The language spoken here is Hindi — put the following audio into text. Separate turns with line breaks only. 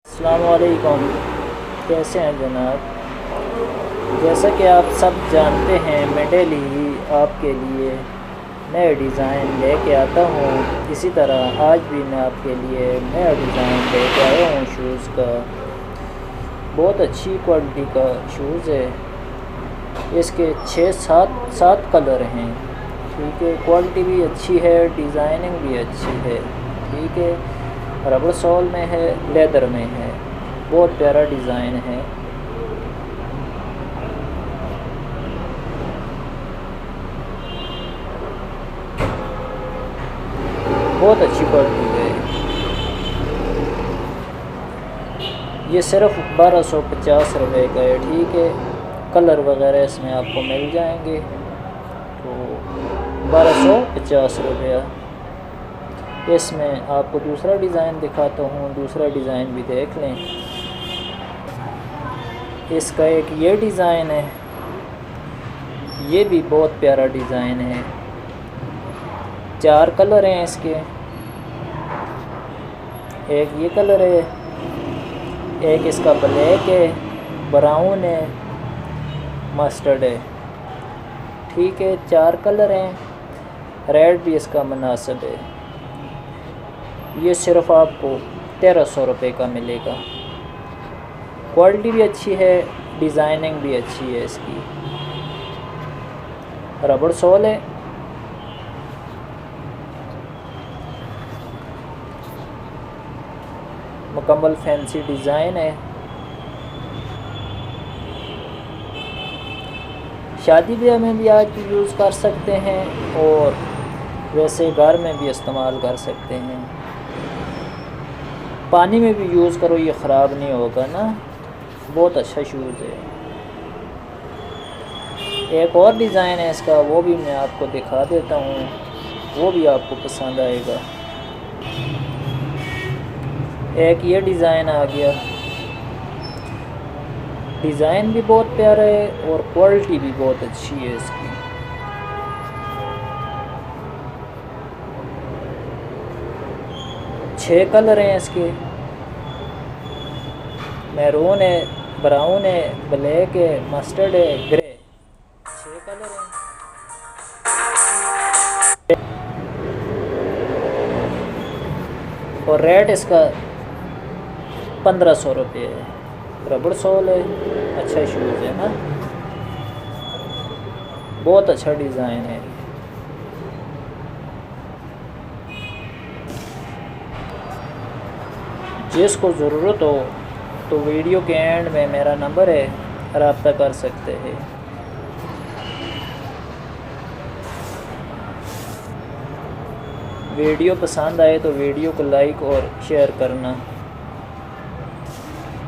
अस्सलाम वालेकुम। कैसे हैं जनाब? जैसा कि आप सब जानते हैं, मैं डेली ही आपके लिए नए डिज़ाइन लेके आता हूँ। इसी तरह आज भी मैं आपके लिए नया डिज़ाइन लेके आया हूँ शूज़ का। बहुत अच्छी क्वालिटी का शूज़ है। इसके 6-7 कलर हैं। ठीक है, क्वालिटी भी अच्छी है, डिज़ाइनिंग भी अच्छी है। ठीक है, रबर सोल में है, लेदर में है। बहुत प्यारा डिज़ाइन है। बहुत अच्छी क्वालिटी है। ये सिर्फ 1250 रुपये का है। ठीक है, कलर वगैरह इसमें आपको मिल जाएंगे। तो 1250 रुपया। इसमें आपको दूसरा डिज़ाइन दिखाता हूँ, दूसरा डिज़ाइन भी देख लें। इसका एक ये डिज़ाइन है, ये भी बहुत प्यारा डिज़ाइन है। 4 कलर हैं इसके। एक ये कलर है, एक इसका ब्लैक है, ब्राउन है, मस्टर्ड है। ठीक है, 4 कलर हैं। रेड भी इसका मुनासिब है। ये सिर्फ आपको 1300 रुपये का मिलेगा। क्वालिटी भी अच्छी है, डिज़ाइनिंग भी अच्छी है इसकी। रबड़ सोल है। मुकम्मल फैंसी डिज़ाइन है। शादी ब्याह में भी आज यूज़ कर सकते हैं और वैसे घर में भी इस्तेमाल कर सकते हैं। पानी में भी यूज़ करो, ये ख़राब नहीं होगा ना। बहुत अच्छा शूज़ है। एक और डिज़ाइन है इसका, वो भी मैं आपको दिखा देता हूँ, वो भी आपको पसंद आएगा। एक ये डिज़ाइन आ गया। डिज़ाइन भी बहुत प्यारा है और क्वालिटी भी बहुत अच्छी है इसकी। छः कलर हैं इसके। मैरून है, ब्राउन है, ब्लैक है, मस्टर्ड है, ग्रे। 6 कलर हैं। और रेट इसका 1500 रुपये है। रबड़ सोल है, अच्छा शूज़ है ना। बहुत अच्छा डिज़ाइन है। जिसको ज़रूरत हो तो वीडियो के एंड में मेरा नंबर है, रब्ता कर सकते हैं। वीडियो पसंद आए तो वीडियो को लाइक और शेयर करना।